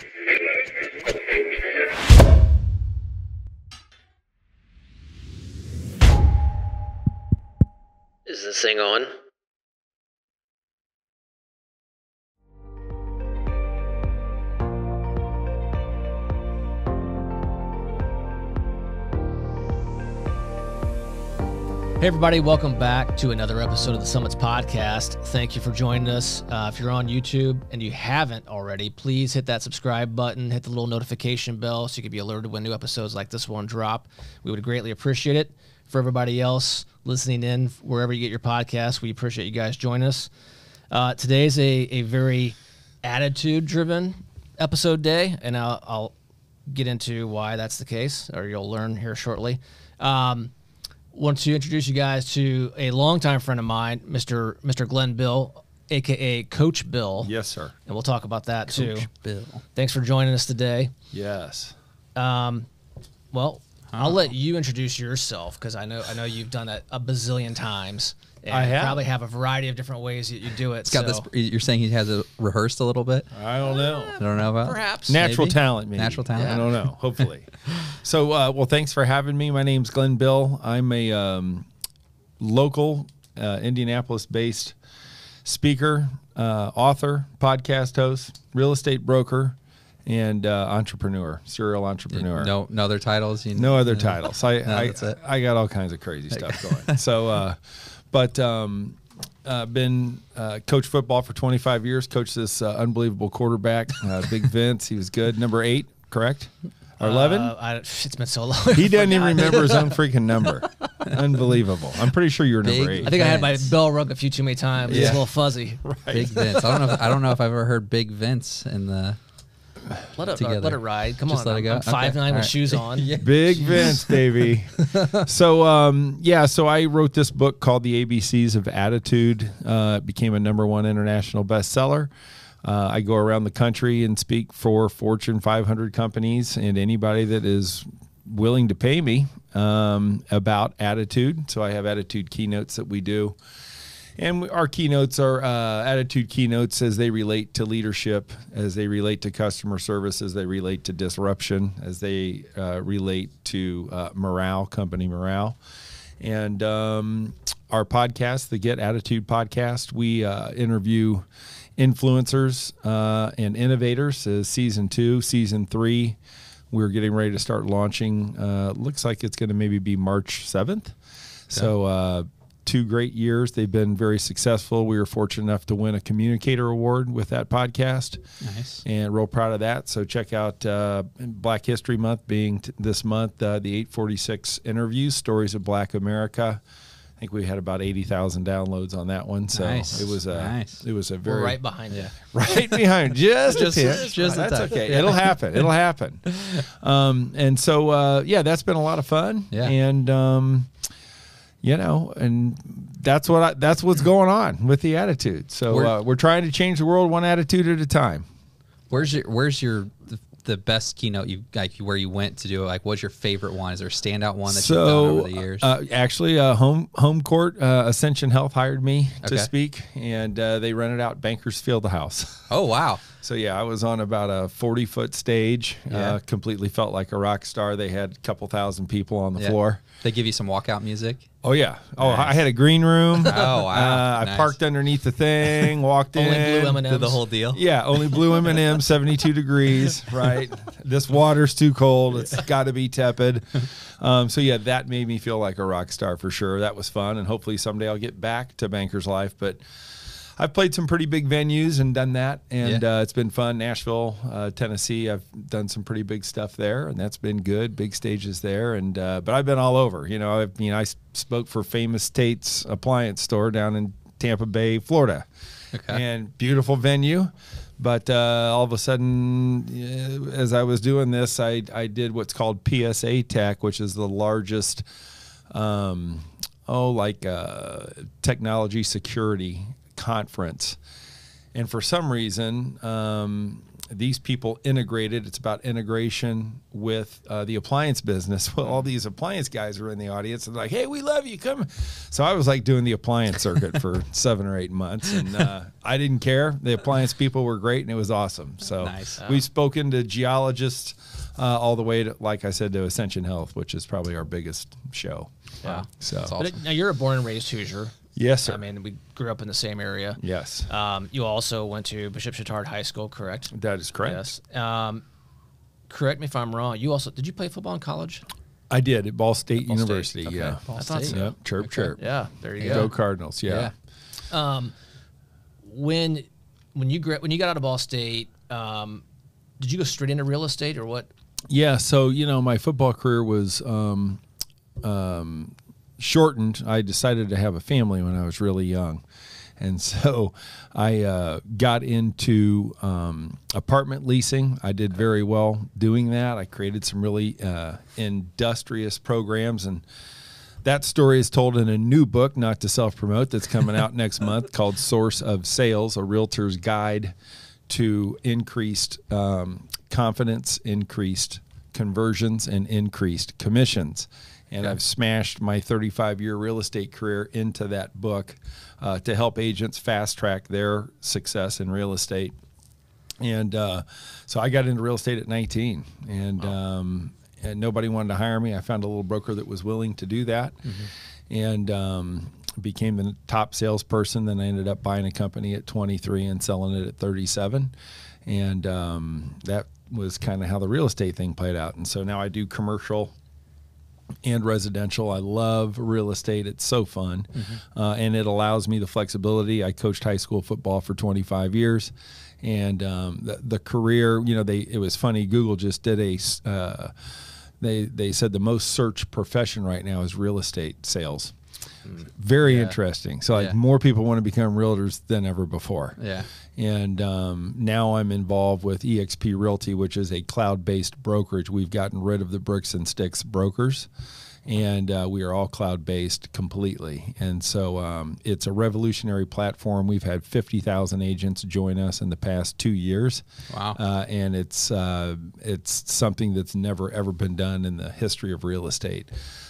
Is this thing on? Hey everybody, welcome back to another episode of the Summits Podcast. Thank you for joining us. If you're on YouTube and you haven't already, please hit that subscribe button, hit the little notification bell so you can be alerted when new episodes like this one drop. We would greatly appreciate it. For everybody else listening in, wherever you get your podcasts, we appreciate you guys joining us. Today's a very attitude-driven episode day, and I'll get into why that's the case, or you'll learn here shortly. Want to introduce you guys to a longtime friend of mine, Mr. Glenn Bill, a.k.a. Coach Bill. Yes, sir. And we'll talk about that, too. Coach Bill. Thanks for joining us today. Yes. Well, I'll let you introduce yourself, because I know you've done that a bazillion times. And I have. You probably have a variety of different ways that you do it. It's got this. You're saying he has it rehearsed a little bit? I don't know. I don't know about perhaps. Natural Maybe? talent, maybe. Natural talent? I don't know. Hopefully. So, well, thanks for having me. My name's Glenn Bill. I'm a local Indianapolis-based speaker, author, podcast host, real estate broker, and entrepreneur, serial entrepreneur. No other titles? No other titles. that's it. I got all kinds of crazy stuff going. So, but been coached football for 25 years. Coached this unbelievable quarterback, Big Vince. He was good. Number 8, correct? Or 11? It's been so long. He doesn't even remember his own freaking number. Unbelievable. I'm pretty sure you're number 8. I think I had my bell rung a few too many times. Yeah. It's a little fuzzy. Right. Big Vince. I don't know if I've ever heard Big Vince in the. Let it ride. Come Just on. let it go? I'm 5'9" Okay. All with right. shoes on. Yeah. Big Vince, baby. So, so I wrote this book called The ABCs of Attitude. It became a #1 international bestseller. I go around the country and speak for Fortune 500 companies and anybody that is willing to pay me about attitude. So I have attitude keynotes that we do. And our keynotes are attitude keynotes as they relate to leadership, as they relate to customer service, as they relate to disruption, as they relate to morale, company morale. And our podcast, the Get Attitude podcast, we interview influencers and innovators. Season 2, Season 3, we're getting ready to start launching. Looks like it's going to maybe be March 7th. Okay. So 2 great years. They've been very successful. We were fortunate enough to win a Communicator Award with that podcast. Nice. And real proud of that. So check out Black History Month being this month, the 846 interviews, Stories of Black America. I think we had about 80,000 downloads on that one. So it was a very We're right behind you. Right behind, just Just that's a touch. okay. It'll happen. It'll happen. And so that's been a lot of fun. Yeah. And and that's what's going on with the attitude. So we're trying to change the world one attitude at a time. Where's the best keynote you like where you went to do it? Like, what's your favorite one? Is there a standout one that you've done over the years? Actually, home court, Ascension Health hired me to speak, and they rented out Bankers Field House. Oh, wow. So, yeah, I was on about a 40-foot stage, completely felt like a rock star. They had a couple thousand people on the floor. They give you some walkout music? Oh, yeah. Oh, nice. I had a green room. Oh, wow. I parked underneath the thing, walked in. Only blue M&Ms. Did the whole deal? Yeah, only blue M&Ms, 72 degrees, right? This water's too cold. It's got to be tepid. So, yeah, that made me feel like a rock star for sure. That was fun, and hopefully someday I'll get back to banker's life. But I've played some pretty big venues and done that, and it's been fun. Nashville, Tennessee, I've done some pretty big stuff there, and that's been good. Big stages there, and but I've been all over. I spoke for Famous Tate's appliance store down in Tampa Bay, Florida, and beautiful venue. But all of a sudden, as I was doing this, I did what's called PSA Tech, which is the largest, technology security conference. And for some reason, these people integrated. It's about integration with the appliance business. Well, all these appliance guys are in the audience and like, hey, we love you. Come. So I was like doing the appliance circuit for 7 or 8 months, and I didn't care. The appliance people were great, and it was awesome. So we've spoken to geologists all the way to, like I said, to Ascension Health, which is probably our biggest show. Wow. So That's But now you're a born and raised Hoosier. yes, sir. I mean, we grew up in the same area. Yes, You also went to Bishop Chatard High School, correct? that is correct. Yes. Correct me if I'm wrong. You also did you play football in college? I did at Ball State Ball State. University. Okay. Yeah, I thought so. Yep. Chirp, chirp. Yeah, there you Go go. Cardinals. Yeah. When you got out of Ball State, did you go straight into real estate or what? Yeah. So my football career was shortened. I decided to have a family when I was really young. And so I got into apartment leasing. I did very well doing that. I created some really industrious programs. And that story is told in a new book, not to self-promote, that's coming out next month called Source of Sales, a realtor's guide to increased confidence, increased conversions, and increased commissions. And I've smashed my 35-year real estate career into that book to help agents fast track their success in real estate. And so I got into real estate at 19, and nobody wanted to hire me. I found a little broker that was willing to do that, and became the top salesperson. Then I ended up buying a company at 23 and selling it at 37. And that was kind of how the real estate thing played out. And so now I do commercial and residential. I love real estate. It's so fun. And it allows me the flexibility. I coached high school football for 25 years. And the career, it was funny. Google just did they said the most searched profession right now is real estate sales. Very interesting. So more people want to become realtors than ever before. Yeah. And now I'm involved with eXp Realty, which is a cloud-based brokerage. We've gotten rid of the bricks and sticks brokers, and we are all cloud-based completely. And so it's a revolutionary platform. We've had 50,000 agents join us in the past 2 years. Wow. And it's something that's never, ever been done in the history of real estate.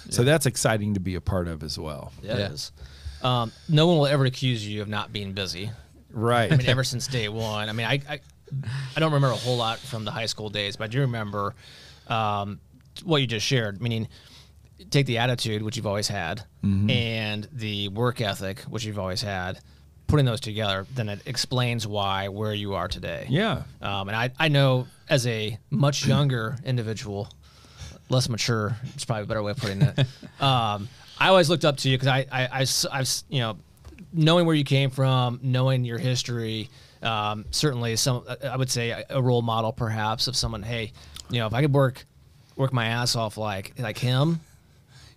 So that's exciting to be a part of as well. Yeah, it is. No one will ever accuse you of not being busy. Right. I mean, ever since day one. I mean, I don't remember a whole lot from the high school days, but I do remember what you just shared, meaning take the attitude, which you've always had, and the work ethic, which you've always had, putting those together, then it explains where you are today. Yeah. And I know as a much younger individual, less mature, it's probably a better way of putting it. I always looked up to you because I've knowing where you came from, knowing your history, certainly I would say a role model perhaps of someone, hey, if I could work my ass off like him,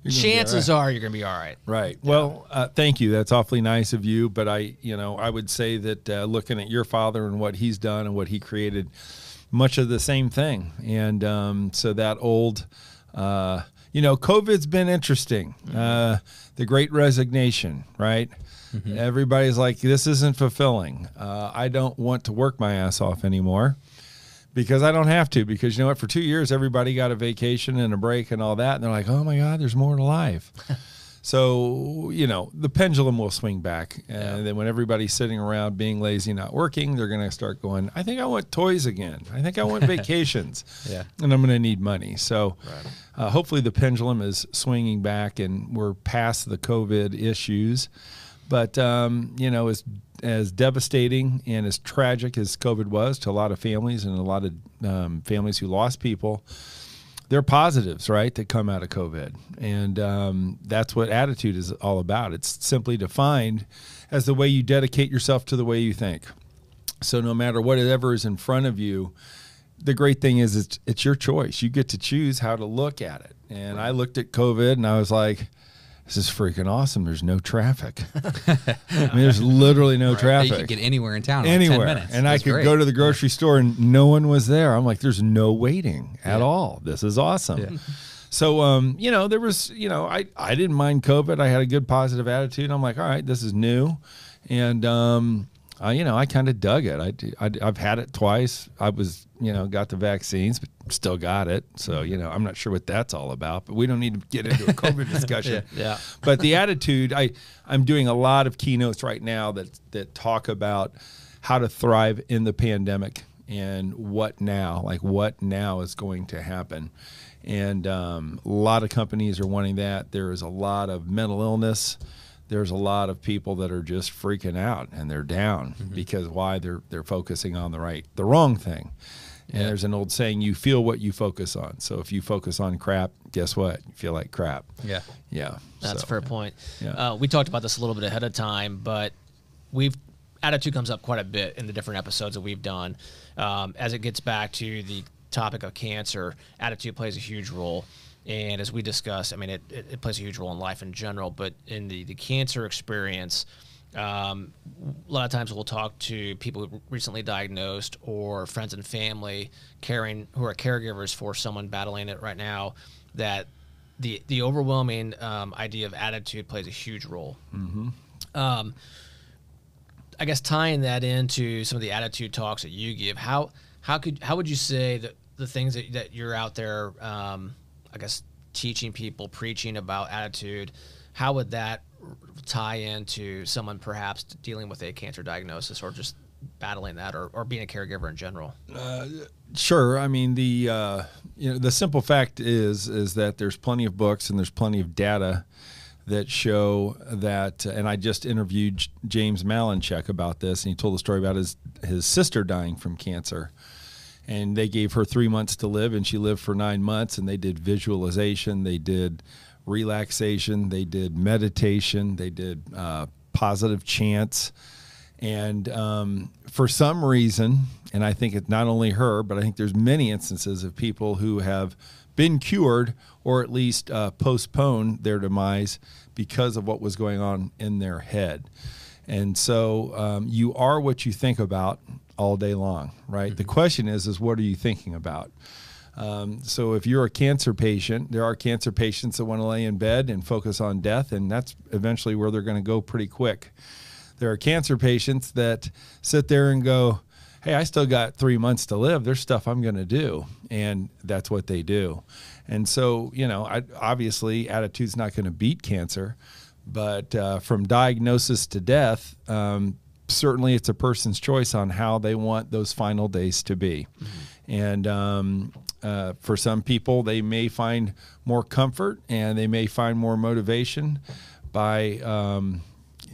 chances are you're going to be all right. Right. Yeah. Well, thank you. That's awfully nice of you. But I would say that looking at your father and what he's done and what he created, much of the same thing. And so that old, COVID's been interesting. The Great Resignation, right? Everybody's like, this isn't fulfilling. I don't want to work my ass off anymore because I don't have to. Because you know what? For 2 years, everybody got a vacation and a break and all that. And they're like, oh, my God, there's more to life. So, the pendulum will swing back. And then when everybody's sitting around being lazy, not working, they're going to start going, I think I want toys again. I think I want vacations. And I'm going to need money. So hopefully the pendulum is swinging back and we're past the COVID issues. But, as devastating and as tragic as COVID was to a lot of families and a lot of families who lost people, there are positives, right, that come out of COVID. And that's what attitude is all about. It's simply defined as the way you dedicate yourself to the way you think. So no matter whatever is in front of you, the great thing is it's your choice. You get to choose how to look at it. And I looked at COVID and I was like, this is freaking awesome. There's no traffic. There's literally no traffic. You could get anywhere in town anywhere. In 10 minutes. And I could go to the grocery store and no one was there. I'm like, there's no waiting at all. This is awesome. So, there was, I didn't mind COVID. I had a good positive attitude. I'm like, all right, this is new. And I kind of dug it. I've had it twice. I was, got the vaccines, but still got it. So, I'm not sure what that's all about, but we don't need to get into a COVID discussion. Yeah. But the attitude, I'm doing a lot of keynotes right now that talk about how to thrive in the pandemic and what now is going to happen. And a lot of companies are wanting that. There is a lot of mental illness. There's a lot of people that are just freaking out and they're down because why? They're focusing on the wrong thing. And there's an old saying, you feel what you focus on. So if you focus on crap, guess what? You feel like crap. Yeah. Yeah. That's a fair point. Yeah. We talked about this a little bit ahead of time, but attitude comes up quite a bit in the different episodes that we've done. As it gets back to the topic of cancer, attitude plays a huge role. And as we discussed, I mean, it plays a huge role in life in general, but in the cancer experience, a lot of times we'll talk to people who recently diagnosed or friends and family who are caregivers for someone battling it right now, that the overwhelming idea of attitude plays a huge role. I guess tying that into some of the attitude talks that you give, how would you say that the things that you're out there, I guess, teaching people, preaching about attitude, how would that tie into someone perhaps dealing with a cancer diagnosis or just battling that or being a caregiver in general? Sure. I mean, the simple fact is that there's plenty of books and there's plenty of data that show that, and I just interviewed James Malinchek about this, and he told a story about his sister dying from cancer. And they gave her 3 months to live, and she lived for 9 months, and they did visualization, they did relaxation, they did meditation, they did positive chants. And for some reason, and I think it's not only her, but I think there's many instances of people who have been cured or at least postponed their demise because of what was going on in their head. And so you are what you think about all day long, right? The question is what are you thinking about? So if you're a cancer patient, there are cancer patients that want to lay in bed and focus on death, and that's eventually where they're going to go pretty quick. There are cancer patients that sit there and go, hey, I still got 3 months to live. There's stuff I'm going to do. And that's what they do. And so, obviously attitude's not going to beat cancer, but from diagnosis to death, certainly it's a person's choice on how they want those final days to be. And for some people, they may find more comfort and they may find more motivation by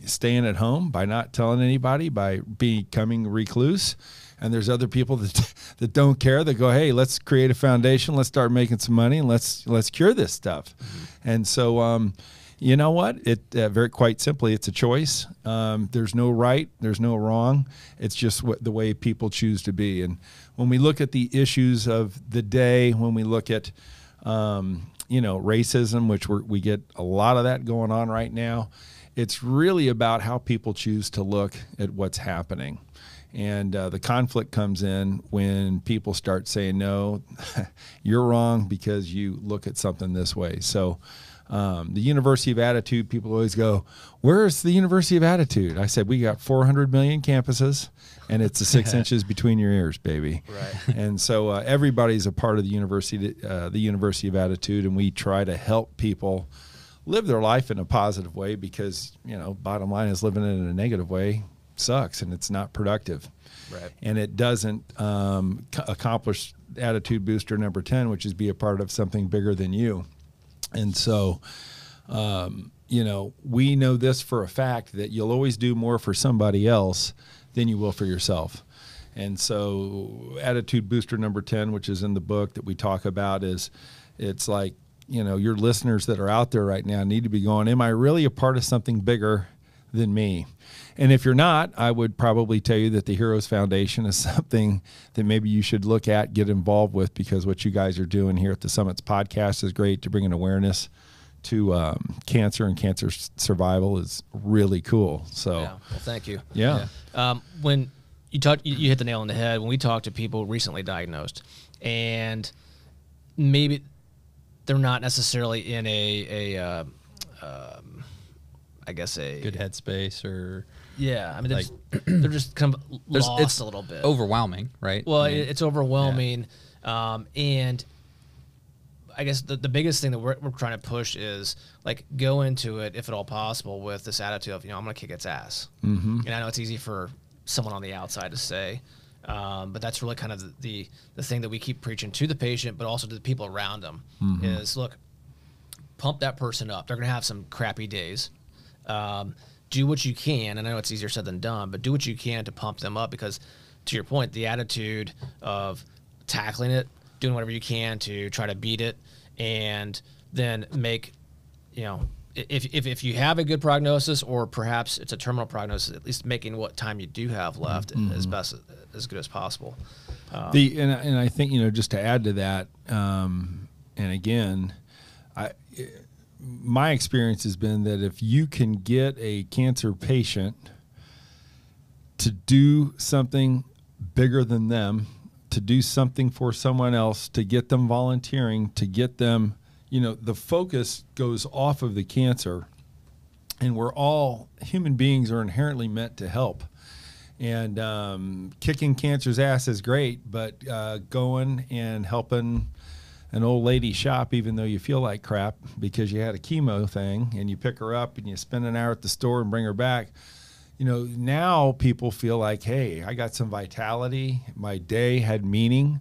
staying at home, by not telling anybody, by becoming recluse. And there's other people that don't care, that go, hey, let's create a foundation, let's start making some money, and let's cure this stuff. And so you know what? It quite simply, it's a choice. There's no right, there's no wrong. It's just the way people choose to be. And when we look at the issues of the day, when we look at racism, which we get a lot of that going on right now, it's really about how people choose to look at what's happening. And the conflict comes in when people start saying, no, you're wrong because you look at something this way. So the University of Attitude, people always go, where's the University of Attitude? I said, we got 400 million campuses, and it's the 6 inches between your ears, baby. Right. And so everybody's a part of the University of Attitude, and we try to help people live their life in a positive way because, bottom line is living it in a negative way sucks and it's not productive. Right. And it doesn't accomplish attitude booster number 10, which is be a part of something bigger than you. And so, we know this for a fact that you'll always do more for somebody else than you will for yourself. And so attitude booster number 10, which is in the book that we talk about, it's like, your listeners that are out there right now need to be going, am I really a part of something bigger than me? And if you're not, I would probably tell you that the Heroes Foundation is something that maybe you should look at, get involved with, because what you guys are doing here at the Summits podcast is great to bring an awareness to cancer and cancer survival is really cool. So, well, thank you. Yeah. When you hit the nail on the head. When we talk to people recently diagnosed, and maybe they're not necessarily in a good headspace, or Yeah, I mean, they're just kind of lost it's a little bit. Overwhelming, right? Well, it's overwhelming, and I guess the biggest thing that we're trying to push is like go into it, if at all possible, with this attitude of, I'm going to kick its ass. And I know it's easy for someone on the outside to say, but that's really kind of the thing that we keep preaching to the patient, but also to the people around them is, look, pump that person up. They're going to have some crappy days. Do what you can, and I know it's easier said than done, but do what you can to pump them up, because to your point, the attitude of tackling it, doing whatever you can to try to beat it, and then make, if you have a good prognosis, or perhaps it's a terminal prognosis, at least making what time you do have left as good as possible. And I think, just to add to that, and again, my experience has been that if you can get a cancer patient to do something bigger than them, to do something for someone else, to get them volunteering, to get them, the focus goes off of the cancer, and human beings are inherently meant to help. And kicking cancer's ass is great, but going and helping an old lady shop, even though you feel like crap because you had a chemo thing, and you pick her up and you spend an hour at the store and bring her back, now people feel like, hey, I got some vitality, my day had meaning.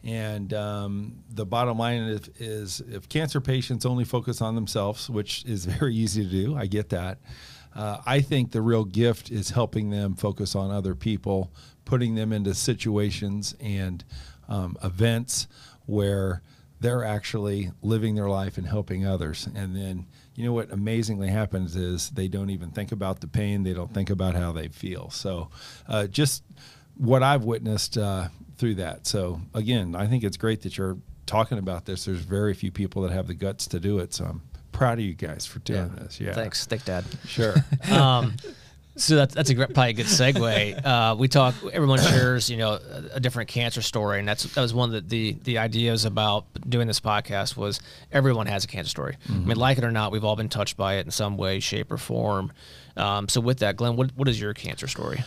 And the bottom line is if cancer patients only focus on themselves, which is very easy to do, I get that, I think the real gift is helping them focus on other people, putting them into situations and events where they're actually living their life and helping others. And then, what amazingly happens is they don't even think about the pain. They don't think about how they feel. So just what I've witnessed through that. So again, I think it's great that you're talking about this. There's very few people that have the guts to do it. So I'm proud of you guys for doing this. Yeah. Thanks, Dad. Sure. So that's probably a good segue. We talk. Everyone shares, a different cancer story, and that was one of the ideas about doing this podcast was everyone has a cancer story. I mean, like it or not, we've all been touched by it in some way, shape, or form. So with that, Glenn, what is your cancer story?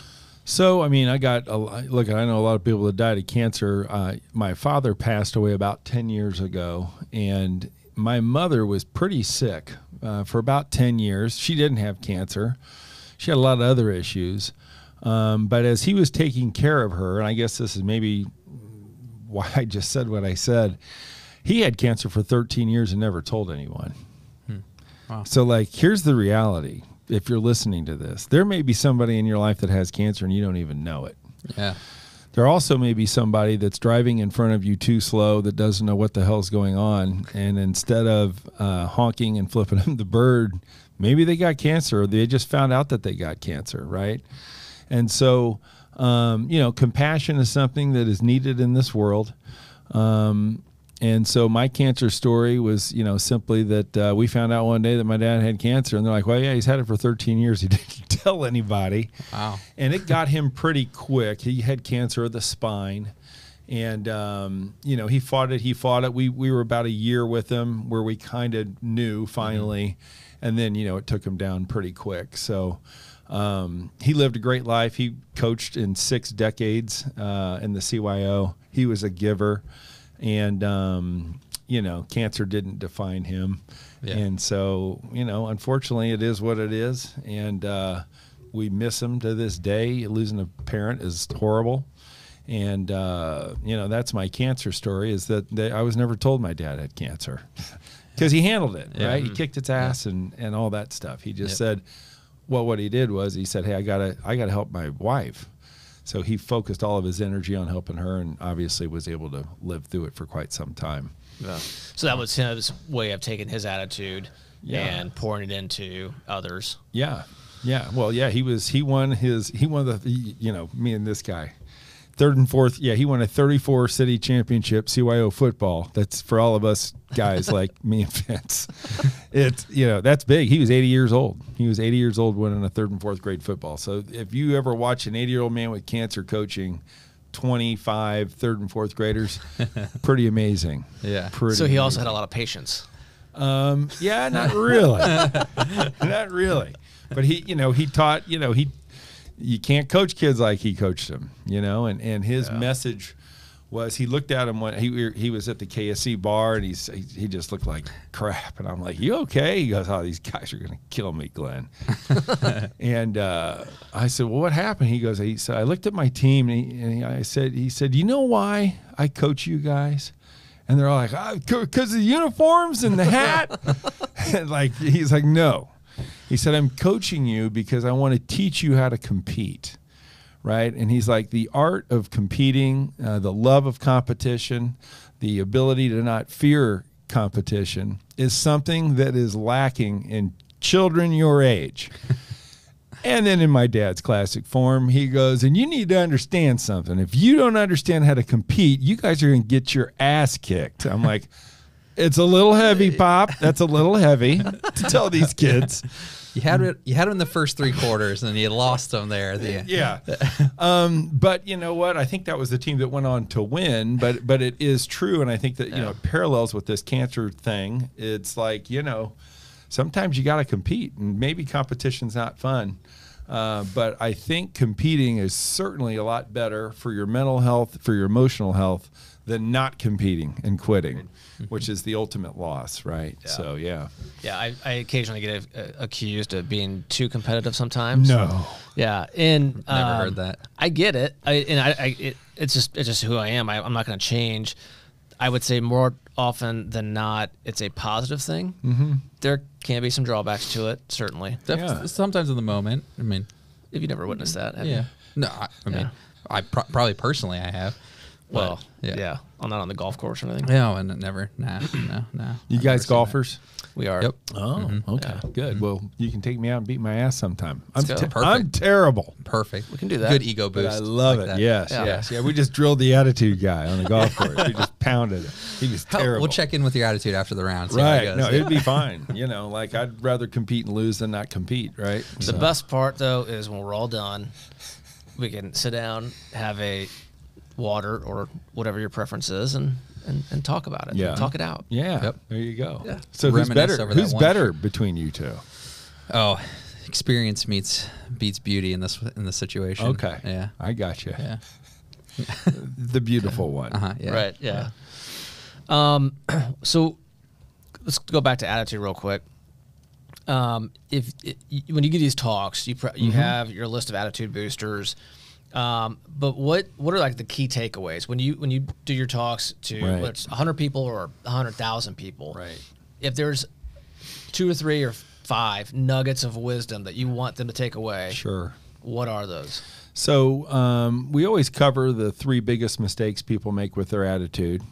So, I mean, I know a lot of people that died of cancer. My father passed away about 10 years ago, and my mother was pretty sick for about 10 years. She didn't have cancer. She had a lot of other issues. But as he was taking care of her, and I guess this is maybe why I just said what I said, he had cancer for 13 years and never told anyone. Wow. So, here's the reality. If you're listening to this, there may be somebody in your life that has cancer and you don't even know it. Yeah. There also may be somebody that's driving in front of you too slow that doesn't know what the hell's going on. And instead of honking and flipping them the bird, maybe they got cancer, or they just found out that they got cancer, right? And so, compassion is something that is needed in this world. And so my cancer story was, simply that we found out one day that my dad had cancer, and they're like, well, yeah, he's had it for 13 years. He didn't tell anybody. Wow. And it got him pretty quick. He had cancer of the spine, and, he fought it. We were about a year with him where we kind of knew finally, and then, it took him down pretty quick. So he lived a great life. He coached in 6 decades in the CYO. He was a giver. And, cancer didn't define him. Yeah. And so, unfortunately it is what it is. And we miss him to this day. Losing a parent is horrible. And, that's my cancer story, is that I was never told my dad had cancer because he handled it, right? He kicked its ass and all that stuff. He just said, well, what he did was he said, hey, I gotta help my wife. So he focused all of his energy on helping her, and obviously was able to live through it for quite some time. Yeah. So that was his way of taking his attitude and pouring it into others. Yeah. Yeah. Well, yeah, he won the, me and this guy, 3rd and 4th. Yeah. He won a 34 city championship, CYO football. That's for all of us guys like me and Vince. It's, that's big. He was 80 years old. He was 80 years old winning a 3rd and 4th grade football. So if you ever watch an 80-year-old man with cancer coaching 25 3rd and 4th graders, pretty amazing. Yeah. So he also had a lot of patience. Yeah, not really. Not really. But he taught, you can't coach kids like he coached them, you know, and his message was, he looked at him when he was at the KSC bar, and he just looked like crap. And I'm like, you okay? He goes, oh, these guys are going to kill me, Glenn. And I said, well, what happened? He said, I looked at my team, and he said, you know why I coach you guys? And they're all like, because of the uniforms and the hat. And he's like, no. He said, I'm coaching you because I want to teach you how to compete. Right. And he's like, the art of competing, the love of competition, the ability to not fear competition is something that is lacking in children your age. And then in my dad's classic form, he goes, and you need to understand something. If you don't understand how to compete, you guys are going to get your ass kicked. I'm like, it's a little heavy, Pop. That's a little heavy to tell these kids. You had him in the first 3 quarters, and you lost them there at the end. Yeah. But you know what? I think that was the team that went on to win. But it is true, and I think that it parallels with this cancer thing. It's like, sometimes you got to compete, and maybe competition's not fun. But I think competing is certainly a lot better for your mental health, for your emotional health, than not competing and quitting, which is the ultimate loss, right? Yeah. So, yeah. Yeah, I occasionally get accused of being too competitive sometimes. No. Yeah, and never heard that. I get it. It's just who I am. I'm not going to change. I would say more often than not, it's a positive thing. Mm-hmm. There can be some drawbacks to it, certainly. Sometimes in the moment. I mean, if you never witnessed that, have you? No, I mean, I probably personally I have. Well, yeah. I'm not on the golf course or anything. No, and never. No. You guys golfers? We are. Yep. Oh, okay. Yeah. Good. Well, you can take me out and beat my ass sometime. Perfect. I'm terrible. Perfect. We can do that. Good ego boost. But I love it. That. Yes, yes. Yeah, we just drilled the attitude guy on the golf course. We just pounded it. He was terrible. We'll check in with your attitude after the round. Right. No, it'd be fine. I'd rather compete and lose than not compete, right? The best part, though, is when we're all done, we can sit down, have a water or whatever your preference is, and talk about it. Yeah. Talk it out. Yeah. Yep. There you go. Yeah. So who's better? Who's better between you two? Oh, experience beats beauty in this situation. Okay. Yeah. I got you. Yeah. The beautiful one. Yeah. Right. Yeah. So let's go back to attitude real quick. When you give these talks, you have your list of attitude boosters. But what are like the key takeaways when you do your talks to whether it's 100 people or 100,000 people? Right. If there's 2 or 3 or 5 nuggets of wisdom that you want them to take away, Sure. What are those? So we always cover the 3 biggest mistakes people make with their attitude.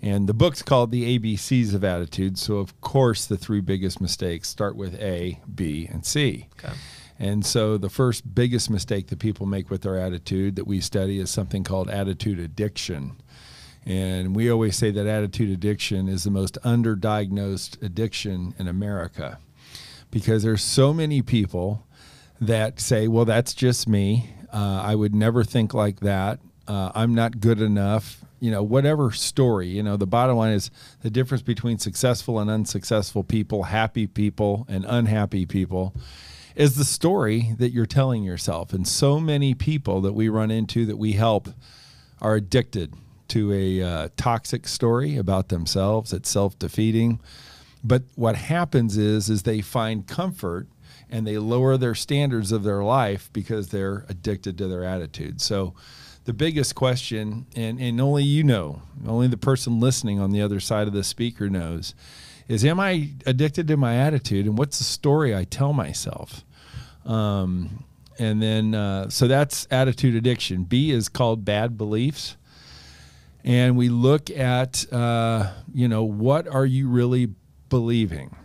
And the book's called The ABCs of Attitude. So, of course, the 3 biggest mistakes start with A, B, and C. Okay. And so the first biggest mistake that people make with their attitude that we study is something called attitude addiction. And we always say that attitude addiction is the most underdiagnosed addiction in America, because there's so many people that say, well, that's just me. I would never think like that. I'm not good enough. Whatever story, the bottom line is the difference between successful and unsuccessful people, happy people and unhappy people, is the story that you're telling yourself. And so many people that we run into that we help are addicted to a toxic story about themselves. It's self-defeating. But what happens is they find comfort and they lower their standards of their life because they're addicted to their attitude. So the biggest question, and only only the person listening on the other side of the speaker knows, is, am I addicted to my attitude, and what's the story I tell myself? And then, so that's attitude addiction. B is called bad beliefs. And we look at, what are you really believing?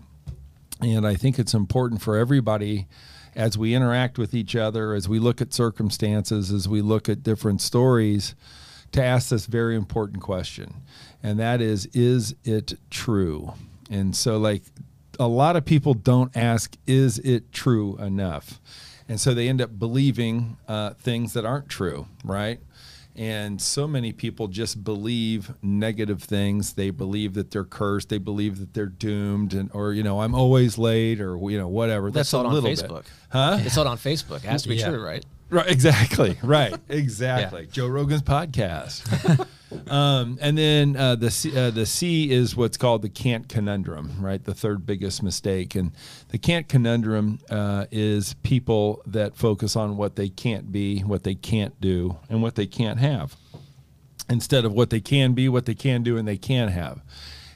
And I think it's important for everybody, as we interact with each other, as we look at circumstances, as we look at different stories, to ask this very important question. And that is it true? And so, a lot of people don't ask, is it true enough? And so they end up believing things that aren't true, right? And so many people just believe negative things. They believe that they're cursed. They believe that they're doomed, or I'm always late, or whatever. That's all on Facebook. Huh? It's all on Facebook. It has to be true, right? Right, exactly. Right, exactly. Joe Rogan's podcast. And then the C is what's called the can't conundrum, right? The third biggest mistake. And the can't conundrum is people that focus on what they can't be, what they can't do, and what they can't have, instead of what they can be, what they can do, and they can have.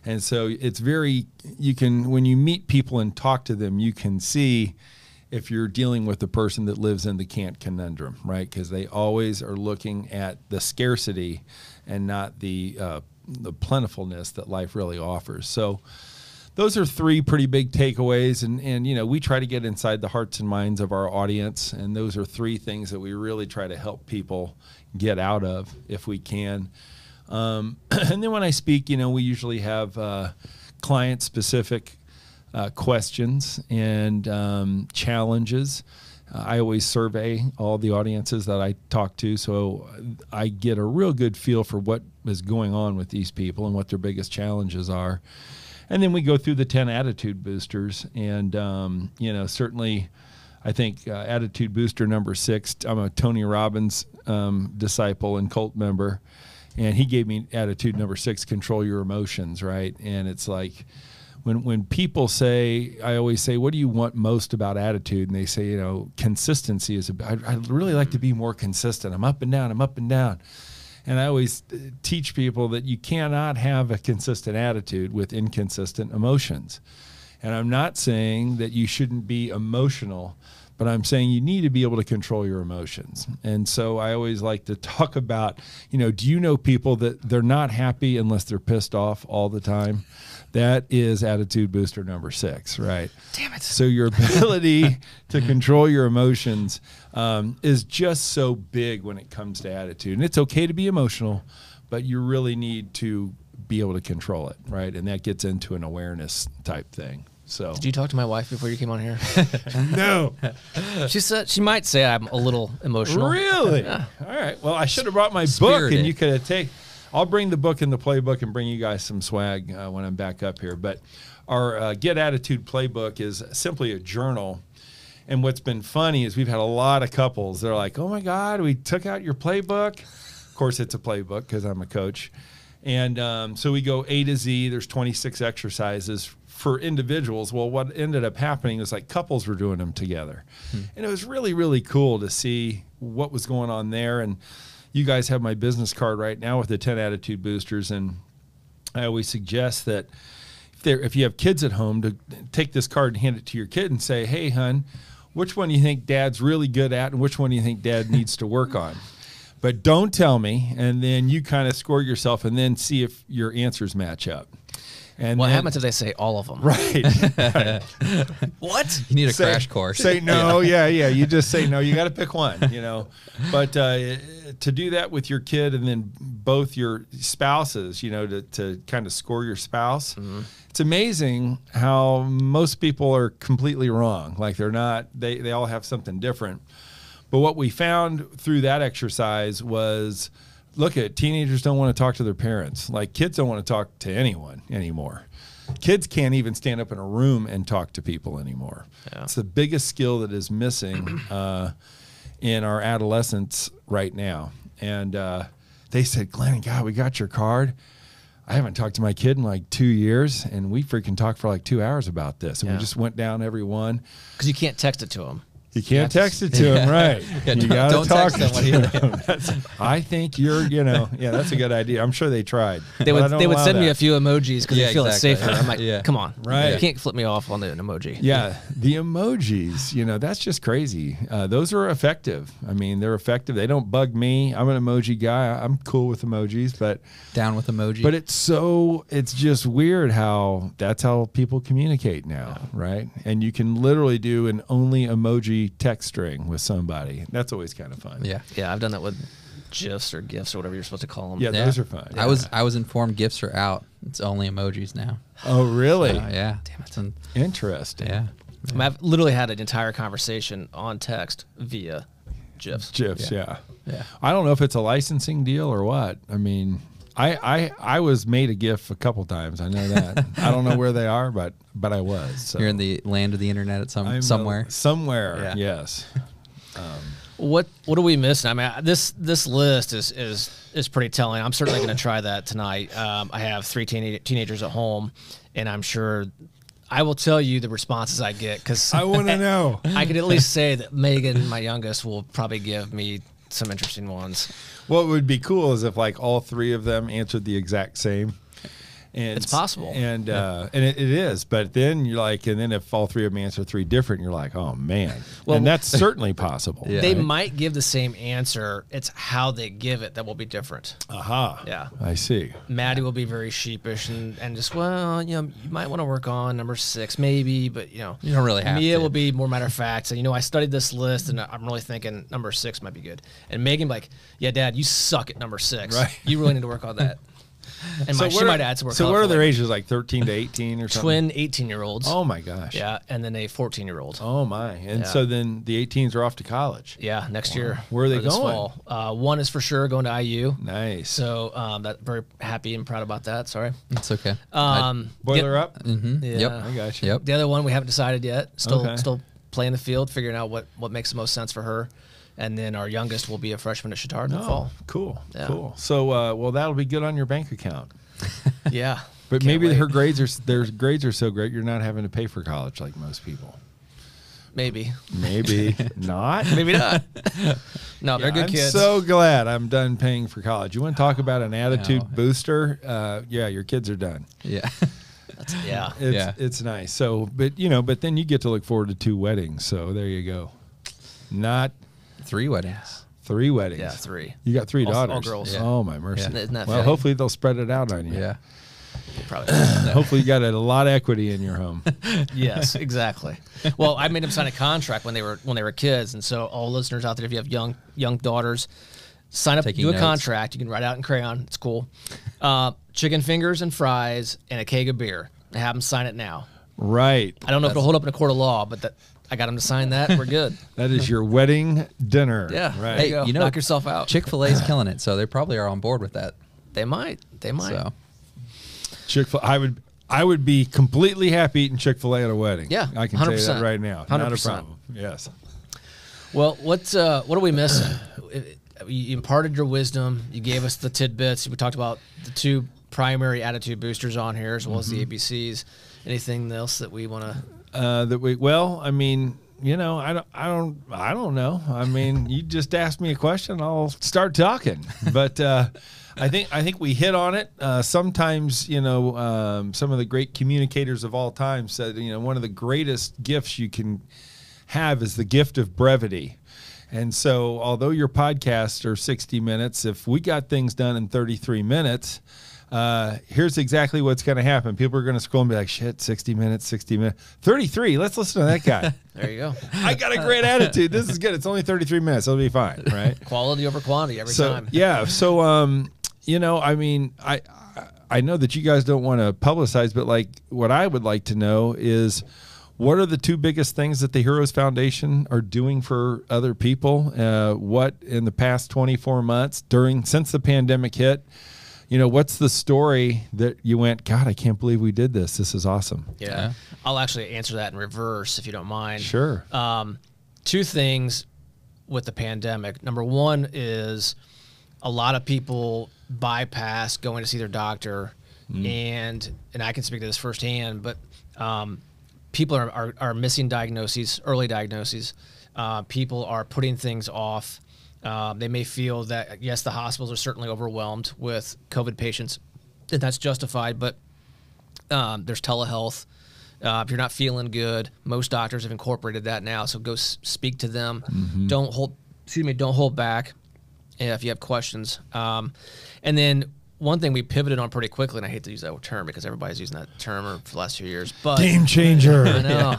And so it's when you meet people and talk to them, you can see if you're dealing with the person that lives in the can't conundrum, right? Because they always are looking at the scarcity and not the plentifulness that life really offers. So those are three pretty big takeaways. And we try to get inside the hearts and minds of our audience. And those are three things that we really try to help people get out of if we can. And then when I speak, we usually have client-specific questions and challenges. I always survey all the audiences that I talk to, so I get a real good feel for what is going on with these people and what their biggest challenges are. And then we go through the 10 attitude boosters. And, certainly I think attitude booster number 6, I'm a Tony Robbins disciple and cult member. And he gave me attitude number 6, control your emotions, right? And it's like when people say, I always say, what do you want most about attitude? And they say, consistency is, I'd really like to be more consistent. I'm up and down, I'm up and down. And I always teach people that you cannot have a consistent attitude with inconsistent emotions. And I'm not saying that you shouldn't be emotional, but I'm saying you need to be able to control your emotions. And so I always like to talk about, do you know people that they're not happy unless they're pissed off all the time? That is attitude booster number 6, right? Damn it. So your ability to control your emotions is just so big when it comes to attitude. And it's okay to be emotional, but you really need to be able to control it, right? And that gets into an awareness type thing. So, did you talk to my wife before you came on here? No. She said she might say I'm a little emotional. Really? Yeah. All right. Well, I should have brought my Spirited. book, and you could have taken. I'll bring the book and the playbook and bring you guys some swag when I'm back up here. But our Get Attitude playbook is simply a journal. And what's been funny is we've had a lot of couples. They're like, oh, my God, we took out your playbook. Of course, it's a playbook because I'm a coach. And so we go A to Z. There's 26 exercises for individuals. Well, what ended up happening was like couples were doing them together. And it was really, really cool to see what was going on there. And you guys have my business card right now with the 10 attitude boosters. And I always suggest that if you have kids at home, to take this card and hand it to your kid and say, hey, hon, which one do you think dad's really good at and which one do you think dad needs to work on? But don't tell me. And then you kind of score yourself and then see if your answers match up. And what happens if they say all of them? Right. What? You need a crash course. Say no. Yeah. You just say no. You got to pick one, But to do that with your kid and then both your spouses, to kind of score your spouse, it's amazing how most people are completely wrong. Like they're not, they all have something different. But what we found through that exercise was, look, teenagers don't want to talk to their parents. Like kids don't want to talk to anyone anymore. Kids can't even stand up in a room and talk to people anymore. Yeah. It's the biggest skill that is missing in our adolescents right now. And they said, Glenn, God, we got your card. I haven't talked to my kid in like 2 years, and we freaking talked for like 2 hours about this. And we just went down every one. Because you can't text it to them. You can't text it to him, right? Yeah, you got to talk to them. I think you're, that's a good idea. I'm sure they tried. They would send me a few emojis because they feel exactly. it's safer. I'm like, come on. Right. You can't flip me off on an emoji. Yeah, the emojis, that's just crazy. Those are effective. I mean, they're effective. They don't bug me. I'm an emoji guy. I'm cool with emojis, but down with emoji. But it's just weird how that's how people communicate now, right? And you can literally do an only emoji text string with somebody. That's always kind of fun. Yeah, I've done that with GIFs or GIFs or whatever you're supposed to call them. Yeah, those are fun. Yeah. I was informed GIFs are out. It's only emojis now. Oh, really? Yeah. Damn it. Interesting. Yeah. I mean, I've literally had an entire conversation on text via GIFs. Yeah. I don't know if it's a licensing deal or what. I mean, I was made a GIF a couple times. I know that. I don't know where they are, but I was. So. You're in the land of the internet at somewhere. Somewhere, yes. What are we missing? I mean, this list is pretty telling. I'm certainly going to try that tonight. I have 3 teenagers at home, and I'm sure I will tell you the responses I get, because I want to know. I could at least say that Megan, my youngest, will probably give me some interesting ones. What would be cool is if like all 3 of them answered the exact same. And it's possible. And it is. But then you're like, and then if all 3 of them answer 3 different, you're like, oh, man. Well, and that's certainly possible. Yeah. They might give the same answer. It's how they give it that will be different. Aha. Yeah. I see. Maddie will be very sheepish and just, well, you might want to work on number 6 maybe, but, you don't really have Mia to. will be more matter of fact. So, I studied this list, and I'm really thinking number 6 might be good. And Megan like, yeah, Dad, you suck at number 6. Right. You really need to work on that. And she might add some more. So what are their ages, like 13 to 18 or something? Twin 18-year-olds. Oh, my gosh. Yeah, and then a 14-year-old. Oh, my. And so then the 18s are off to college. Yeah, next year. Where are they this going? Fall. One is for sure going to IU. Nice. So that very happy and proud about that. Sorry. It's okay. Boiler up? Mm-hmm. Yeah. Yep. I got you. Yep. The other one we haven't decided yet. Still Okay. still playing the field, figuring out what makes the most sense for her. And then our youngest will be a freshman at Chittard in the fall. Cool. Yeah. Cool. So, well, that'll be good on your bank account. Yeah. But Can't maybe wait. their grades are so great you're not having to pay for college like most people. Maybe. Maybe not. Maybe not. No, they're good I'm kids. so glad I'm done paying for college. You want to talk about an attitude booster? Yeah, your kids are done. Yeah. Yeah. It's nice. So, but then you get to look forward to 2 weddings. So there you go. Not 3 weddings. 3 weddings. Yeah, 3. You got 3 daughters. All girls. Yeah. Oh my mercy. Isn't that well, fitting? hopefully they'll spread it out on you. Yeah. Probably. Hopefully you got a lot of equity in your home. Yes, exactly. Well, I made them sign a contract when they were kids, and so all listeners out there, if you have young daughters, sign up, Taking do a notes. contract. You can write out in crayon. It's cool. Chicken fingers and fries and a keg of beer. Have them sign it now. Right. I don't know if it'll hold up in a court of law, but I got them to sign that. We're good. That is your wedding dinner. Yeah. Right. There you go. You know, knock yourself out. Chick-fil-A's killing it, so they probably are on board with that. They might. So Chick-fil-A. I would be completely happy eating Chick-fil-A at a wedding. Yeah, I can tell you 100%. that right now. Not a 100%. problem. Yes. Well, what are we missing? You imparted your wisdom. You gave us the tidbits. We talked about the 2 primary attitude boosters on here, as well as the ABCs. Anything else that we want to? Well, I mean, I don't know. I mean, you just asked me a question, I'll start talking. But I think we hit on it. Sometimes, some of the great communicators of all time said, one of the greatest gifts you can have is the gift of brevity. And so, although your podcasts are 60 minutes, if we got things done in 33 minutes, here's exactly what's going to happen. People are going to scroll and be like, shit, 60 minutes, 33. Let's listen to that guy. There you go. I got a great attitude. This is good. It's only 33 minutes. It'll be fine. Right. Quality over quantity every time. Yeah. So, I mean, I know that you guys don't want to publicize, but like what I would like to know is what are the 2 biggest things that the Heroes Foundation are doing for other people? What in the past 24 months since the pandemic hit, what's the story that you went, God, I can't believe we did this. This is awesome. Yeah. I'll actually answer that in reverse if you don't mind. Sure. 2 things with the pandemic. Number 1 is a lot of people bypass going to see their doctor, and I can speak to this firsthand, but people are missing diagnoses, early diagnoses. People are putting things off. They may feel that, yes, the hospitals are certainly overwhelmed with COVID patients, and that's justified, but there's telehealth. If you're not feeling good, most doctors have incorporated that now, so go speak to them. Don't hold back if you have questions. And then one thing we pivoted on pretty quickly, and I hate to use that term because everybody's using that term for the last 2 years, but Game changer. I know.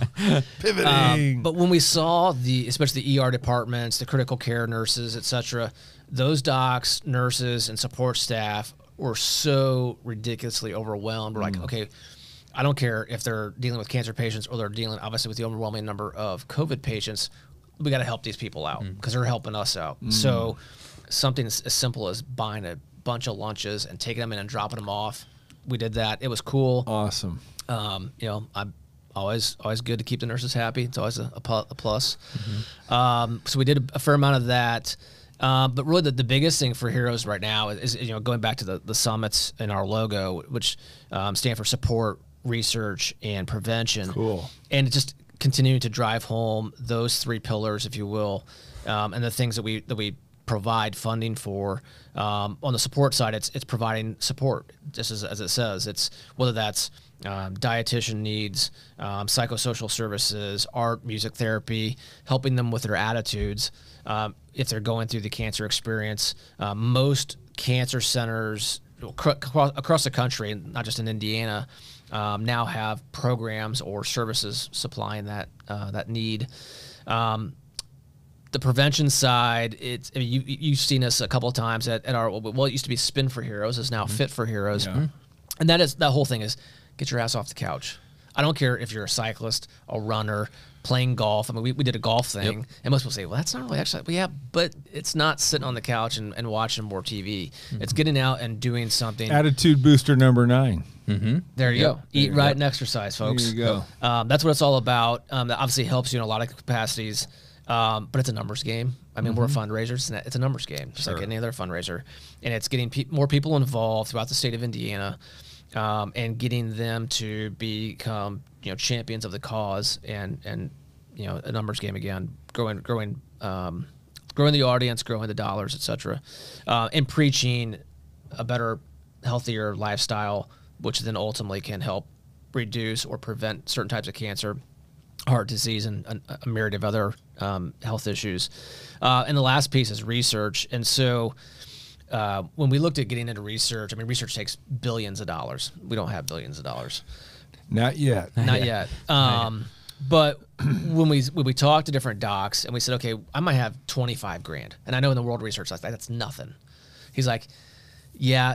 Pivoting. But when we saw especially the ER departments, the critical care nurses, et cetera, those docs, nurses, and support staff were so ridiculously overwhelmed. We're like, okay, I don't care if they're dealing with cancer patients or they're dealing, obviously, with the overwhelming number of COVID patients. We got to help these people out because they're helping us out. So something as simple as buying a bunch of lunches and taking them in and dropping them off. We did that. It was cool. Awesome. I'll always good to keep the nurses happy. It's always a plus. So we did a fair amount of that. But really the biggest thing for Heroes right now is going back to the summits in our logo, which stand for support, research, and prevention. Cool. And just continuing to drive home those 3 pillars, if you will, and the things that we provide funding for. On the support side, it's providing support, just as it says. It's whether that's dietitian needs, psychosocial services, art, music therapy, helping them with their attitudes if they're going through the cancer experience. Most cancer centers across the country, and not just in Indiana, now have programs or services supplying that need. The prevention side, you've seen us a couple of times at our, well, it used to be Spin for Heroes, is now Fit for Heroes. Yeah. And that whole thing is get your ass off the couch. I don't care if you're a cyclist, a runner, playing golf. I mean, we did a golf thing, and most people say, well, that's not really exercise. Well, yeah, but it's not sitting on the couch and watching more TV. It's getting out and doing something. Attitude booster number 9. There you go. Eat right and exercise, folks. There you go. That's what it's all about. That obviously helps you in a lot of capacities. But it's a numbers game. I mean, we're a fundraiser. It's a numbers game, just like any other fundraiser. And it's getting more people involved throughout the state of Indiana, and getting them to become champions of the cause, and a numbers game again, growing the audience, growing the dollars, etc., and preaching a better, healthier lifestyle, which then ultimately can help reduce or prevent certain types of cancer, heart disease, and a myriad of other health issues. And the last piece is research. And so when we looked at getting into research, I mean, research takes billions of dollars. We don't have billions of dollars. Not yet. Not yet. But when we talked to different docs and we said, okay, I might have 25 grand. And I know in the world research, that's nothing. He's like, yeah,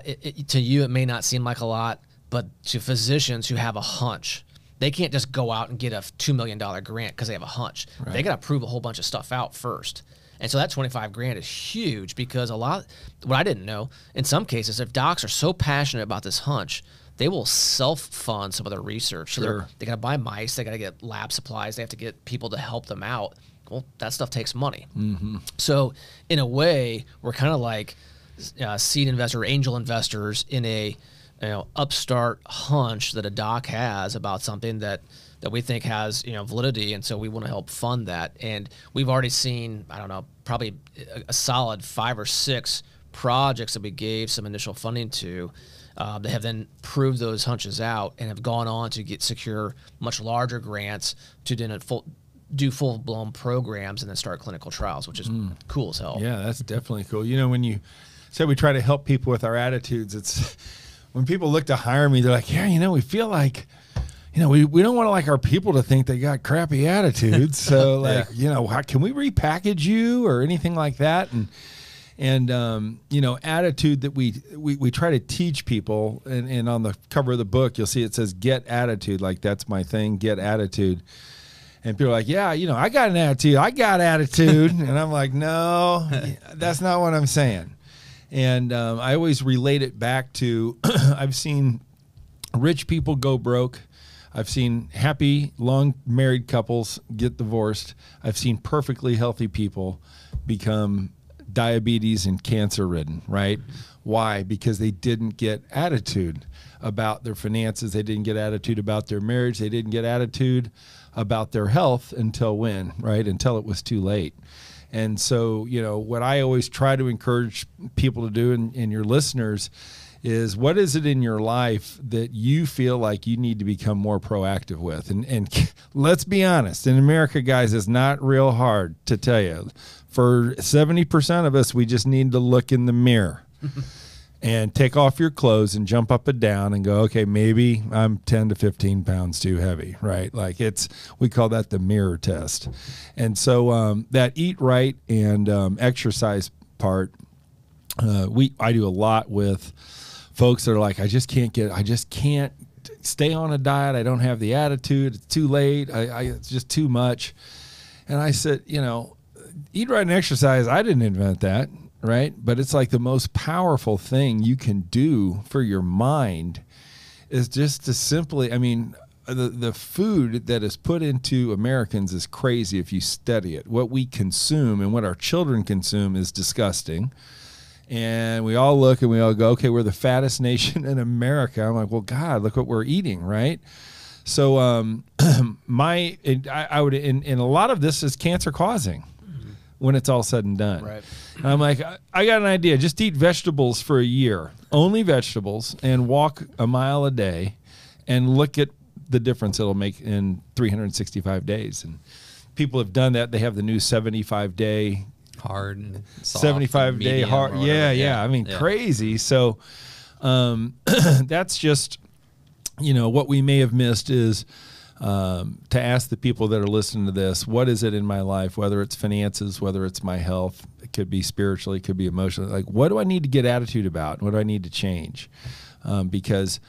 to you, it may not seem like a lot, but to physicians who have a hunch, they can't just go out and get a $2 million grant because they have a hunch. Right. They got to prove a whole bunch of stuff out first. And so that 25 grand is huge, because what I didn't know, in some cases, if docs are so passionate about this hunch, they will self-fund some of their research. So they got to buy mice, they got to get lab supplies, they have to get people to help them out. Well, that stuff takes money. So in a way, we're kind of like seed investor, angel investors in a upstart hunch that a doc has about something that we think has validity, and so we want to help fund that. And we've already seen, I don't know, probably a solid 5 or 6 projects that we gave some initial funding to that have then proved those hunches out and have gone on to secure much larger grants to do full-blown programs and then start clinical trials, which is cool as hell. Yeah, that's definitely cool. When you said we try to help people with our attitudes, it's when people look to hire me, they're like, yeah, we feel like, we don't want our people to think they got crappy attitudes. So how can we repackage you or anything like that? And attitude that we try to teach people, and on the cover of the book, you'll see it says, get attitude. Like, that's my thing, get attitude. And people are like, yeah, I got an attitude. I got attitude. And I'm like, no, that's not what I'm saying. And I always relate it back to, I've seen rich people go broke. I've seen happy, long married couples get divorced. I've seen perfectly healthy people become diabetes and cancer ridden, right? Why? Because they didn't get attitude about their finances. They didn't get attitude about their marriage. They didn't get attitude about their health until when, right? Until it was too late. And so, what I always try to encourage people to do, and your listeners, is what is it in your life that you feel like you need to become more proactive with? And let's be honest, in America, guys, it's not real hard to tell you. For 70% of us, we just need to look in the mirror and take off your clothes and jump up and down and go, okay, maybe I'm 10 to 15 pounds too heavy, right? Like, we call that the mirror test. And so that eat right and exercise part, I do a lot with folks that are like, I just can't stay on a diet. I don't have the attitude. It's too late. It's just too much. And I said, eat right and exercise, I didn't invent that, right? But it's like the most powerful thing you can do for your mind is just to simply, the food that is put into Americans is crazy if you study it. What we consume and what our children consume is disgusting. And we all look and we all go, okay, we're the fattest nation in America. I'm like, well, God, look what we're eating, right? So I would, and a lot of this is cancer causing when it's all said and done. Right. And I'm like, I got an idea. Just eat vegetables for a year, only vegetables, and walk a mile a day, and look at the difference it'll make in 365 days. And people have done that. They have the new 75-day hard and soft, 75-day hard. Yeah. I mean, crazy. So that's just, what we may have missed is to ask the people that are listening to this, what is it in my life, whether it's finances, whether it's my health, it could be spiritually, it could be emotionally, like, what do I need to get attitude about? What do I need to change? Because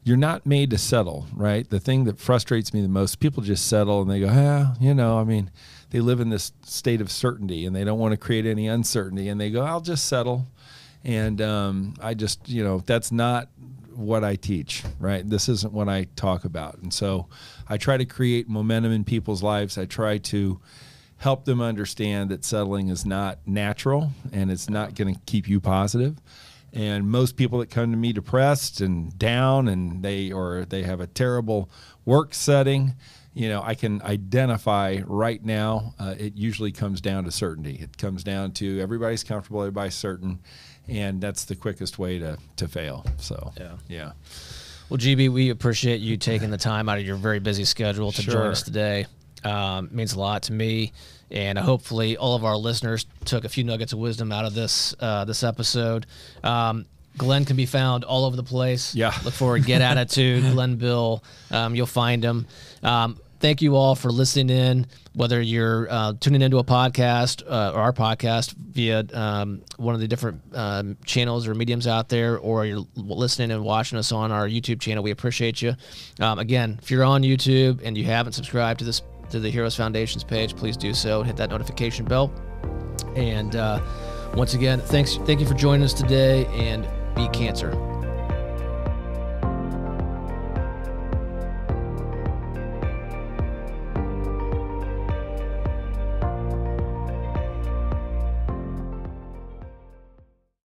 you're not made to settle, right? The thing that frustrates me the most, people just settle and they go, they live in this state of certainty and they don't want to create any uncertainty, and they go, I'll just settle. And I just, that's not what I teach, right? This isn't what I talk about. And so I try to create momentum in people's lives. I try to help them understand that settling is not natural and it's not going to keep you positive. And most people that come to me depressed and down, and they have a terrible work setting, I can identify right now. It usually comes down to certainty. It comes down to everybody's comfortable, everybody's certain, and that's the quickest way to fail. So yeah. Well, GB, we appreciate you taking the time out of your very busy schedule to join us today. It means a lot to me, and hopefully all of our listeners took a few nuggets of wisdom out of this episode. Glenn can be found all over the place. Yeah. Look for Get Attitude, Glenn Bill. You'll find him. Thank you all for listening in, whether you're tuning into a podcast or our podcast via one of the different channels or mediums out there, or you're listening and watching us on our YouTube channel. We appreciate you. Again, if you're on YouTube and you haven't subscribed to the Heroes Foundation's page, please do so and hit that notification bell. And once again, thank you for joining us today, and beat cancer.